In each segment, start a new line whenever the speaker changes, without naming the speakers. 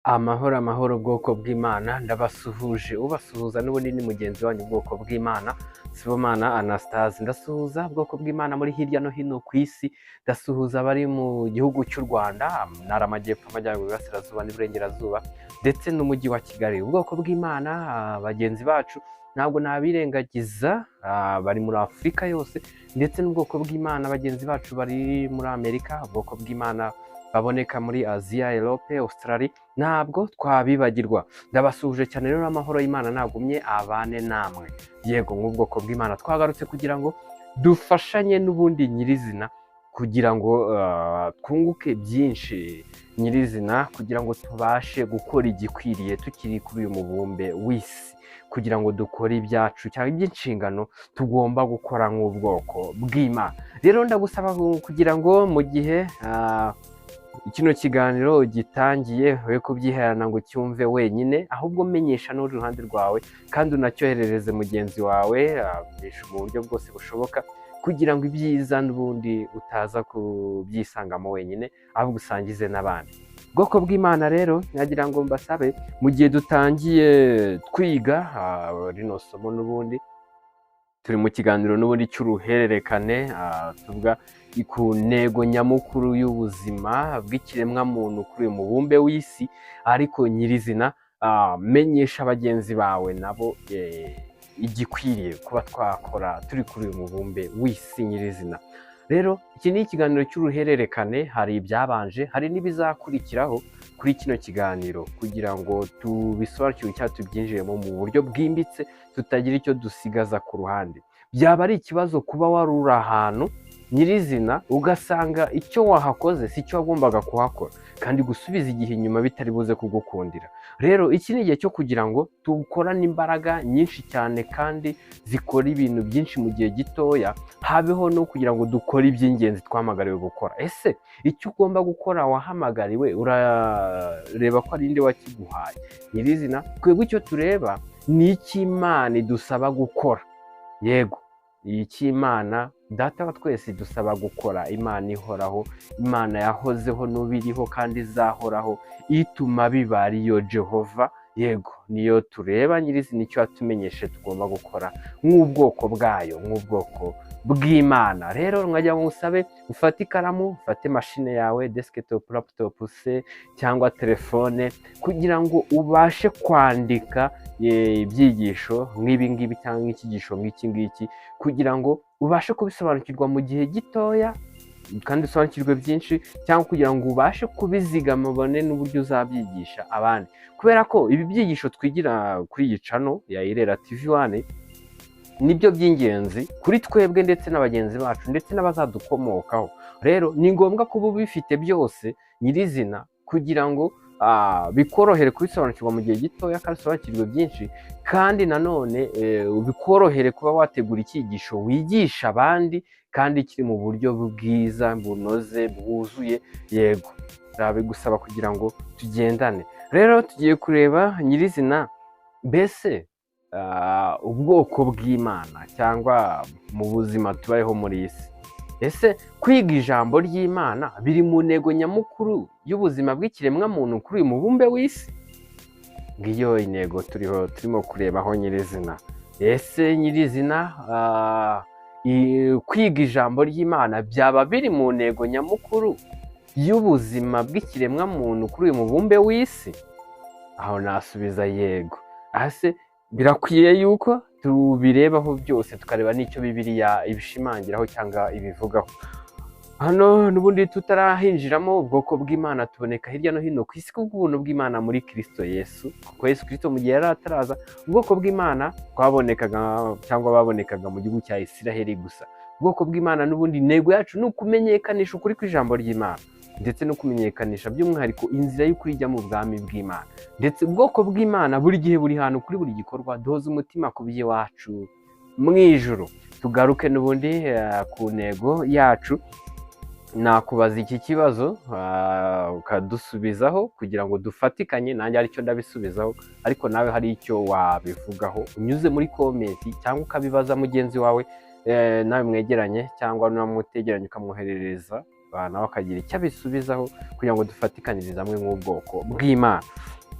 Amahoro amahoro bwoko bw'Imana ndabasuhuje ubasuhuza n'ubundi ni mugenzi wanyu bwoko bw'Imana Sibomana Anastase ndasuhuza bwoko bw'Imana muri hirya no hino ku isi ndasuhuza abari mu gihugu cy'u Rwanda ntara amajyepfo amajyaruguru iburasirazuba n'iburengerazuba ndetse n'umujyi wa Kigali ubwoko bw'Imana bagenzi bacu ntabwo nabirengagiza bari muri Afurika yose ndetse n'ubwoko bw'Imana bagenzi bacu bari muri Amerika ubwoko bw'Imana baboneka muri Aziya, Europe, Australia ntabwo twabibagirwa ndabasuhuje cyane rero amahoro y'Imana nagumye abane namwe yego nk'ubwoko bw'Imana twagarutse kugira ngo dufashanye n'ubundi nyirizina kugira ngo twunguke byinshi nyirizina kugira ngo tubashe gukora igikwiriye tukiri kuri uyu mubumbe w'isi kugira ngo dukore ibyacu cyangwa iby'inshingano tugomba gukora nk'ubwoko bw'Imana rero ndagusaba kugira ngo mu gihe kino kiganiro gitangiye we kubyiherana ngo cyumve wenyine ahubwo menyesha n'uruhande rwawe kandi unacyoherereze mugenzi wawe mu buryo bwose bushoboka kugira ngo ibyiza n'ubundi utaza kubyisangamo wenyine ahubwo usangize n'abandi bwoko bw'Imana rero nagira ngo mbasabe mu gihe dutangiye twiga rino somo n'ubundi turi mu kiganiro n'ubundi cy'uruhererekane tuvuga ku ntego nyamukuru y'ubuzima bw'ikiremwa muntu kuri uyu mubumbe w'isi ariko nyirizina menyesha bagenzi bawe nabo igikwiriye kuba twakora turi kuri uyu mubumbe w'isi nyirizina rero iki ni ikiganiro cy'uruhererekane hari ibyabanje hari n'ibizakurikiraho kuri kino kiganiro kugira ngo tubisobanukirwe cyangwa tubyinjiremo mu buryo bwimbitse tutagira icyo dusigaza ku ruhande byaba ari ikibazo kuba wari uri ahantu nyirizina ugasanga icyo wahakoze si cyo wagombaga kuhakora kandi gusubiza igihe inyuma bitari buze kugukundira rero iki ni igihe cyo kugira ngo dukorane imbaraga nyinshi cyane kandi zikora ibintu byinshi mu gihe gitoya habeho no kugira ngo dukore iby'ingenzi twamagariwe gukora ese icyo ugomba gukora wahamagariwe urareba ko ari nde wakiguhaye nyirizina twebwe icyo tureba ni icy'Imana idusaba gukora yego icy'Imana data wa twese dusaba gukora Imana ihoraho Imana yahozeho n'ubiriho kandi izahoraho ituma biba ariyo Jehova yego niyo tureba nyirizina icyo yatumenyeshe tugomba gukora nk'ubwoko bwayo nk'ubwoko bw'Imana rero nkajya ngusabe ufate ikaramu ufate mashine yawe desktop laptop se cyangwa telefone kugira ngo ubashe kwandika ibyigisho nk'ibi ngibi cyangwa icyigisho nk'iki ngiki kugira ngo ubashe kubisobanukirwa mu gihe gitoya kandi usobanukirwe byinshi cyangwa kugira ngo ubashe kubizigama ubone n'uburyo uzabyigisha abandi kubera ko ibi byigisho twigira kuri iyi channel ya Irera TV1 nibyo by'ingenzi kuri twebwe ndetse n'abagenzi bacu ndetse n'abazadukomokaho rero ni ngombwa kuba ubifite byose nyirizina kugira ngo bikorohere kubisobanukirwa mu gihe gitoya kandi usobanukirwe byinshi kandi nanone bikorohere kuba wategura icyigisho wigisha abandi kandi kiri mu buryo bwiza bunoze bwuzuye yego bigusaba kugira ngo tugendane rero tugiye kureba nyirizina mbese ubwoko bw'Imana cyangwa mu buzima tubayeho muri isi ese kwiga ijambo ry'Imana biri mu ntego nyamukuru y'ubuzima bw'ikiremwa muntu kuri uyu mubumbe w'isi ngiyo intego turimo kurebaho nyirizina ese nyirizina kwiga ijambo ry'Imana byaba biri mu ntego nyamukuru y'ubuzima bw'ikiremwa muntu kuri uyu mubumbe w'isi aho nasubiza yego ase birakwiye yuko tubirebaho byose tukareba n'icyo Bibiliya ibishimangiraho cyangwa ibivugaho hano n'ubundi tutarahinjiramo ubwoko bw'Imana tuboneka hirya no hino ku isi kubw'ubuntu bw'Imana muri Kristo Yesu kuko Yesu Kristo mu gihe yari ataraza ubwoko bw'Imana twabonekaga cyangwa babonekaga mu gihugu cya Isiraheli gusa ubwoko bw'Imana n'ubundi intego yacu ni ukumenyekanisha ukuri kw'ijambo ry'Imana ndetse no kumenyekanisha by'umwihariko inzira y'ukuri ijya mu bwami bw'Imana ndetse ubwoko bw'Imana buri gihe buri hantu kuri buri gikorwa duhoza umutima ku by'iwacu mu ijuru tugaruke n'ubundi ku ntego yacu nakubaza iki kibazo ukadusubizaho kugira ngo dufatikanye nanjye aricyo ndabisubizaho ariko nawe hari icyo wabivugaho unyuze muri komenti cyangwa ukabibaza mugenzi wawe nawe mwegeranye cyangwa n'amutegeranye ukamwoherereza nawe akagira icyo abisubizaho kugira ngo dufatikanyirize hamwe nk'ubwoko bw'Imana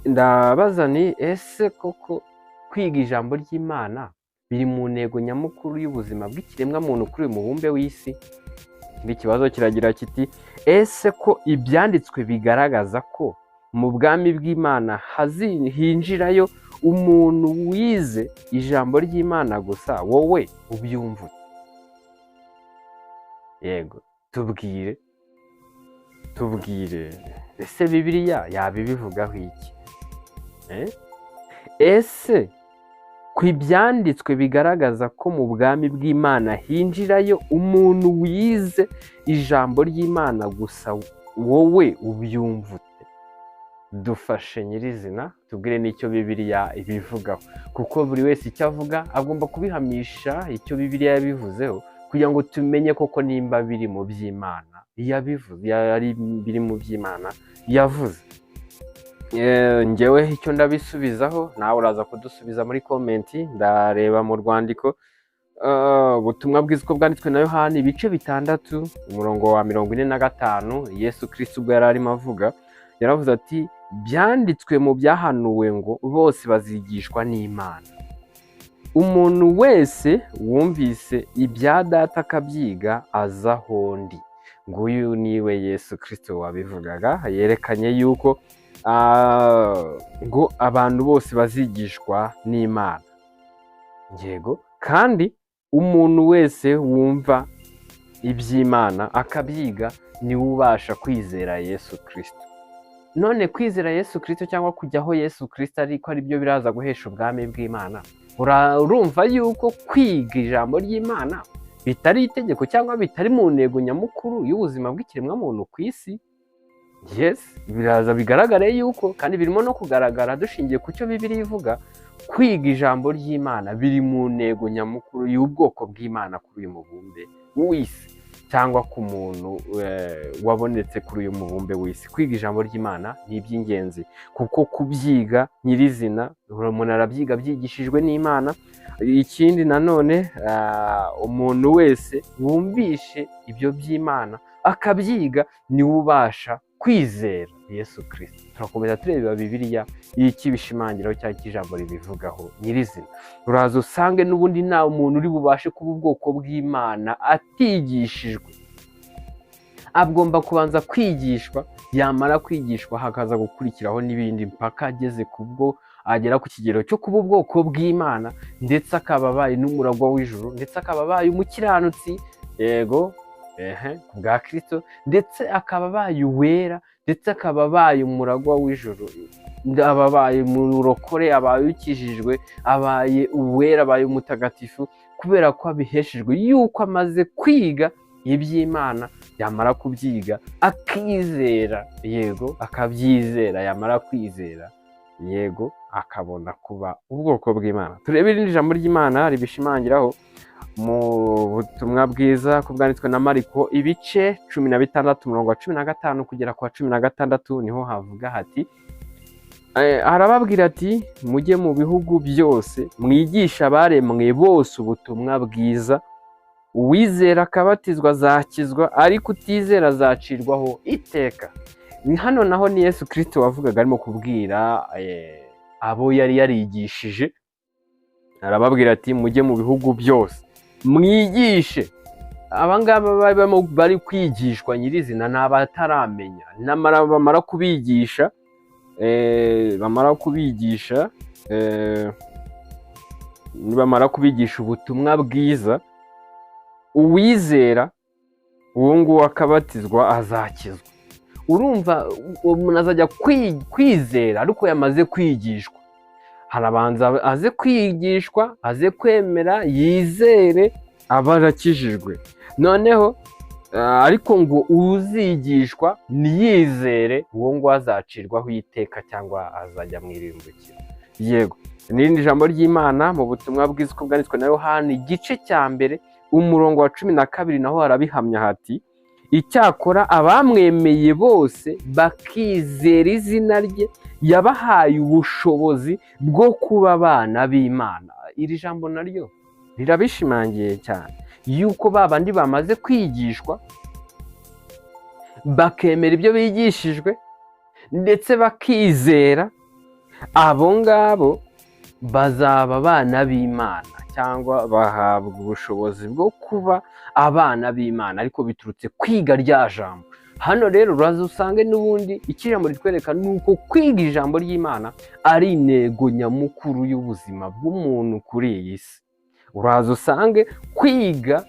ndabaza ni ese koko kwiga ijambo ry'Imana biri mu ntego nyamukuru y'ubuzima bw'ikiremwa muntu kuri uyu mubumbe w'isi? Ikindi kibazo kiragira kiti ese ko ibyanditswe bigaragaza ko mu bwami bw'Imana hinjirayo umuntu wize ijambo ry'Imana gusa, wowe ubyumva ute? Yego, tubwire ese Bibiliya yabivugaho iki? Ese ku ibyanditswe bigaragaza ko mu bwami bw'Imana hinjirayo umuntu wize ijambo ry'Imana gusa, wowe ubyumva ute? Dufashe nyirizina tubwire n'icyo Bibiliya ibivugaho, kuko buri wese icyo avuga agomba kubihamisha icyo Bibiliya yabivuzeho, kugira ngo tumenye koko nimba biri mu by'Imana yabivuze, ari biri mu by'Imana yavuze. Njyewe icyo ndabisubizaho, nawe uraza kudusubiza muri komenti. Ndareba mu rwandiko ubutumwa bwiza uko bwanditswe na Yohani ibice 6 umurongo wa 45. Yesu Kristo ubwo yari arimo avuga, yaravuze ati byanditswe mu byahanuwe ngo bose bazigishwa n'Imana. Umuntu wese wumvise ibya Data akabyiga aza aho ndi. Nguyu niwe Yesu Kristo wabivugaga, yerekanye yuko ngo abantu bose bazigishwa n'Imana. Yego, kandi umuntu wese wumva iby'Imana akabyiga niwe ubasha kwizera Yesu Kristo. None kwizera Yesu Kristo cyangwa kujyaho Yesu Kristo ariko ari byo biraza guhesha ubwami bw'Imana, urumva yuko kwiga ijambo ry'Imana bitari itegeko cyangwa bitari mu ntego nyamukuru y'ubuzima bw'ikiremwamuntu ku isi? Yes, biraza bigaragare yuko, kandi birimo no kugaragara dushingiye ku cyo Bibiliya ivuga, kwiga ijambo ry'Imana biri mu ntego nyamukuru y'ubwoko bw'Imana kuri uyu mubumbe w'isi, cyangwa ku muntu wabonetse kuri uyu mubumbe w'isi. Kwiga ijambo ry'Imana ni iby'ingenzi, kuko kubyiga nyirizina umuntu arabyiga byigishijwe n'Imana. Ikindi nanone, umuntu wese wumvishe ibyo by'Imana akabyiga niwe ubasha kwizera Yesu Kristo. Turakomeza tureba Bibiliya iki bishimangiraho cyangwa ijambo ribivugaho nyirizina. Uraza usange n'ubundi nta umuntu uri bubashe kuba ubwoko bw'Imana atigishijwe. Agomba kubanza kwigishwa, yamara kwigishwa hakaza gukurikiraho n'ibindi mpaka ageze kubwo agera ku kigero cyo kuba ubwoko bw'Imana, ndetse akaba abaye n'umuragwa w'ijuru, ndetse akaba abaye umukiranutsi, yego, ku bwa Kristo, ndetse akaba abaye uwera, ndetse akaba abaye umuragwa w'ijuru, abaye umurokore, abaye ukijijwe, abaye uwera, abaye umutagatifu, kubera ko abiheshejwe yuko amaze kwiga iby'Imana. Yamara kubyiga akizera, yego, akabyizera, yamara kwizera, yego, akabona kuba ubwoko bw'Imana. Turebe irindi jambo ry'Imana ribishimangiraho mu butumwa bwiza ko bwanditswe na Mariko ibice 16 umurongo wa 15 kugera ku wa 16. Niho havuga hati, arababwira ati mujye mu bihugu byose mwigisha abaremwe bose ubutumwa bwiza, uwizera akabatizwa azakizwa, ariko utizera azacirwaho iteka. Hano naho ni Yesu Kristo wavugaga, arimo kubwira abo yari yarigishije. Arababwira ati mujye mu bihugu byose mwigishe. Abangaba bari kwigishwa nyirizina ni abataramenya. Bamara kubigisha nibamara kubigisha ubutumwa bwiza, uwizera uwo nguwo akabatizwa azakizwa. Urumva umuntu azajya kwizera ariko yamaze kwigishwa. Harabanza aze kwigishwa, aze kwemera, yizere, aba arakijijwe. Noneho ariko ngo uzigishwa niyizere, uwo ngo azacirwaho iteka cyangwa azajya mu irimbukiro. Yego, n'irindi jambo ry'Imana mu butumwa bwiza uko bwanditswe na Yohani igice cya mbere umurongo wa 12 naho harabihamya hati, icyakora abamwemeye bose bakizera izina rye yabahaye ubushobozi bwo kuba abana b'Imana. Iri jambo naryo rirabishimangiye cyane yuko babandi bamaze kwigishwa bakemera ibyo bigishijwe ndetse bakizera, abo ngabo bazaba abana b'Imana cyangwa bahabwa ubushobozi bwo kuba abana b'Imana, ariko biturutse kwiga rya jambo. Hano rero uraza usange n'ubundi ijambo ritwereka nuko kwiga ijambo ry'Imana ari intego nyamukuru y'ubuzima bw'umuntu kuri iyi si. Uraza usange kwiga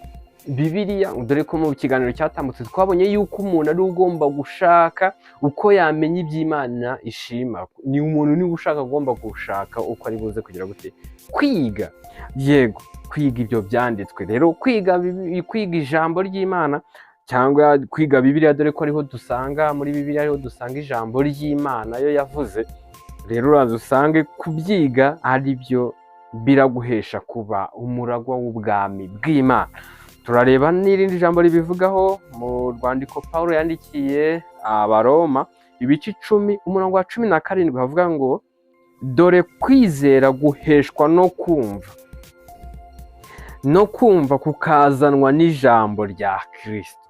Bibiliya, dore ko mu kiganiro cyatambutse twabonye yuko umuntu ari ugomba gushaka uko yamenya iby'Imana ishima. Ni umuntu niba ushaka agomba gushaka uko ari buze kugira gute kwiga, yego kwiga ibyo byanditswe. Rero kwiga ijambo ry'Imana cyangwa kwiga Bibiliya, dore ko ariho dusanga muri Bibiliya ariho dusanga ijambo ry'Imana yo yavuze. Rero uraza usange kubyiga ari byo biraguhesha kuba umuragwa w'ubwami bw'Imana. Turareba n'irindi jambo ribivugaho mu rwandiko Pawulo yandikiye Abaroma ibice 10 umurongo wa 17 havuga ngo dore kwizera guheshwa no kumva kukazanwa n'ijambo rya Kristo.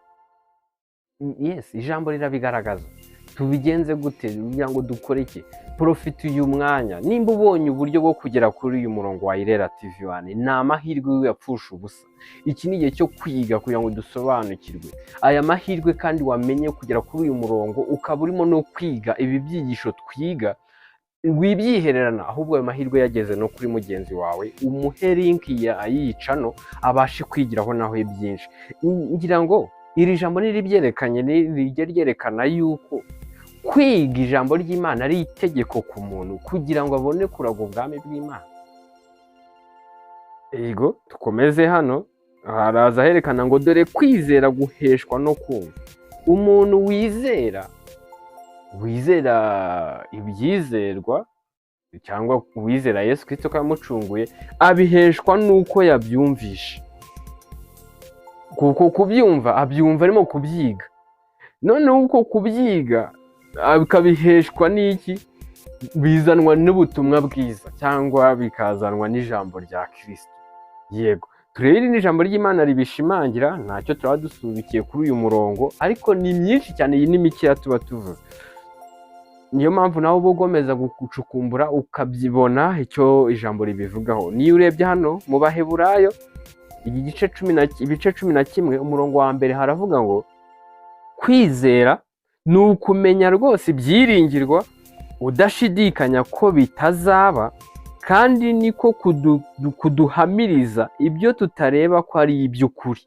Yes, ijambo rirabigaragaza. Tubigenze gute kugira ngo dukore iki? Profite uyu mwanya. Nimba ubonye uburyo bwo kugera kuri uyu murongo wa Irera TV1, ni amahirwe yapfusha ubusa. Iki ni igihe cyo kwiga kugira ngo dusobanukirwe aya mahirwe, kandi wamenye kugera kuri uyu murongo ukaba urimo no kwiga ibi byigisho twiga, wibyihererana, ahubwo ayo mahirwe yageze no kuri mugenzi wawe, umuhe link yicano abashe kwigiraho naho byinshi. Ngira ngo iri jambo niribyerekanye rijye ryerekana yuko kwiga ijambo ry'Imana ari itegeko ku muntu kugira ngo abone kuragwa ubwami bw'Imana. Ego tukomeze hano, haraza herekana ngo dore kwizera guheshwa no kumva. Umuntu wizera ibyizerwa cyangwa wizera Yesu Kristo ko yamucunguye, abiheshwa nuko yabyumvisha. Kuko kubyumva abyumva arimo kubyiga, noneho uko kubyiga bikabiheshwa n'iki? Bizanwa n'ubutumwa bwiza cyangwa bikazanwa n'ijambo rya Kristo. Yego, turebe n'ijambo ry'Imana ribishimangira, ntacyo turaba dusubikiye kuri uyu murongo, ariko ni myinshi cyane, iyi ni mikeya tuba tuvuze. Niyo mpamvu nawe uba ugomeza gucukumbura ukabyibona icyo ijambo ribivugaho. Niyo urebye hano mu Baheburayo ibice 11 umurongo wa mbere haravuga ngo kwizera ni ukumenya rwose ibyiringirwa udashidikanya ko bitazaba, kandi niko kuduhamiriza ibyo tutareba ko ari iby'ukuri.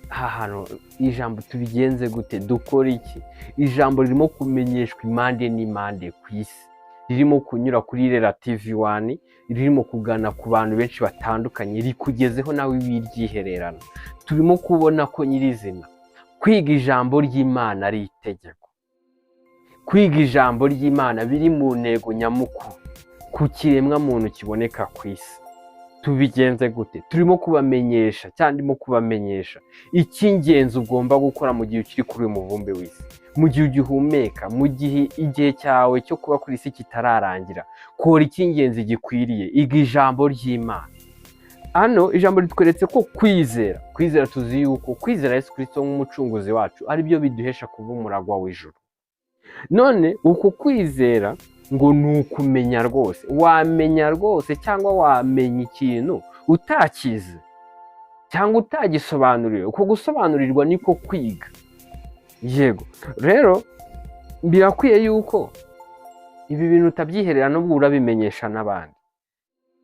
Aha hantu ijambo tubigenze gute? Dukora iki? Ijambo ririmo kumenyeshwa impande n'impande ku isi, ririmo kunyura kuri Irera TV1, ririmo kugana ku bantu benshi batandukanye, rikugezeho nawe wiryihererana. Turimo kubona ko nyirizina kwiga ijambo ry'Imana ari itegeko. Kwiga ijambo ry'Imana biri mu ntego nyamukuru ku kiremwa muntu kiboneka ku isi. Tubigenze gute? Turimo kubamenyesha cyangwa ndimo kubamenyesha icy'ingenzi ugomba gukora mu gihe ukiri kuri uyu mubumbe w'isi, mu gihe ugihumeka, mu gihe igihe cyawe cyo kuba kuri isi kitararangira. Kora icy'ingenzi gikwiriye, iga ijambo ry'Imana. Hano ijambo ritweretse ko kwizera tuzi yuko kwizera Yesu Kristo nk'umucunguzi wacu ari byo biduhesha kuba umuragwa w'ijuru. None uko kwizera ngo ni ukumenya rwose. Wamenya rwose cyangwa wamenya ikintu utakize cyangwa utagisobanuriwe. Uko gusobanurirwa niko kwiga. Yego, rero birakwiye yuko ibi bintu utabyiherera n'ubwo urabimenyesha n'abandi.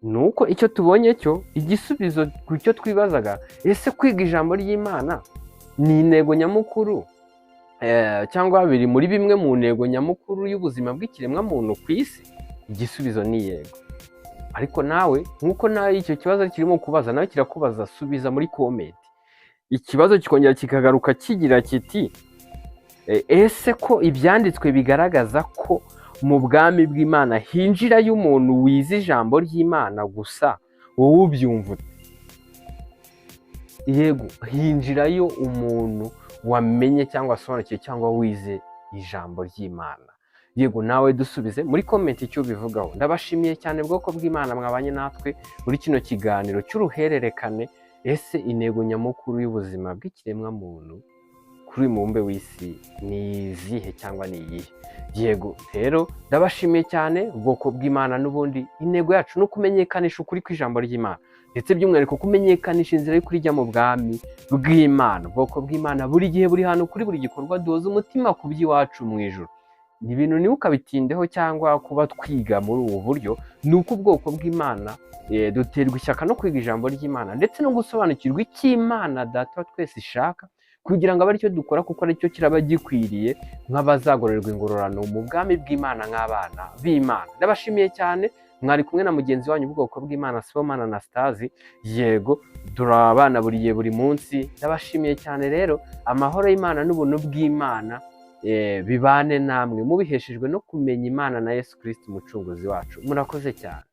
Nuko icyo tubonye cyo igisubizo ku cyo twibazaga, ese kwiga ijambo ry'Imana ni intego nyamukuru cyangwa biri muri bimwe mu ntego nyamukuru y'ubuzima bw'ikiremwa muntu ku isi? Igisubizo ni yego. Ariko nawe nkuko nawe icyo kibazo kirimo kubaza, nawe kirakubaza, subiza muri comment. Ikibazo kikongera kikagaruka kigira kiti ese ko ibyanditswe bigaragaza ko mu bwami bw'Imana hinjirayo umuntu wize ijambo ry'Imana gusa, wowe ubyumva ute? Yego, hinjirayo umuntu wamenye cyangwa asobanukiwe cyangwa wize ijambo ry'Imana. Yego, nawe dusubize muri comment icyo bivugaho. Ndabashimiye cyane bwoko bw'Imana mwabanye natwe muri kino kiganiro cy'uruhererekane, ese intego nyamukuru y'ubuzima bw'ikiremwa muntu ku kuri mumbe w'isi ni izihe cyangwa ni iyihe? Yego rero ndabashimiye cyane ubwoko bw'Imana, n'ubundi intego yacu no kumenyekanisha ukuri kw'ijambo ry'Imana, ndetse by'umwihariko kumenyekanisha inzira y'ukuri ijya mu bwami bw'Imana. Ubwoko bw'Imana buri gihe buri hantu kuri buri gikorwa duhoza umutima ku by'iwacu mu ijuru. Ni ibintu ntibukabitindeho cyangwa kuba twiga muri ubu buryo, ni uko ubwoko bw'Imana duterwa ishyaka no kwiga ijambo ry'Imana, ndetse no gusobanukirwa icyo Imana Data wa twese ishaka, kugira ngo abe aricyo dukora, kuko aricyo kiraba gikwiriye nk'abazagororerwa ingororano mu bwami bw'Imana nk'abana b'Imana. Ndabashimiye cyane, mwari kumwe na mugenzi wanyu ubwoko bw'Imana Sibomana Anastase. Yego turabana buri munsi. Ndabashimiye cyane rero, amahoro y'Imana n'ubuntu bw'Imana bibane namwe, mubiheshejwe no kumenya Imana na Yesu Kristo umucunguzi wacu. Murakoze cyane.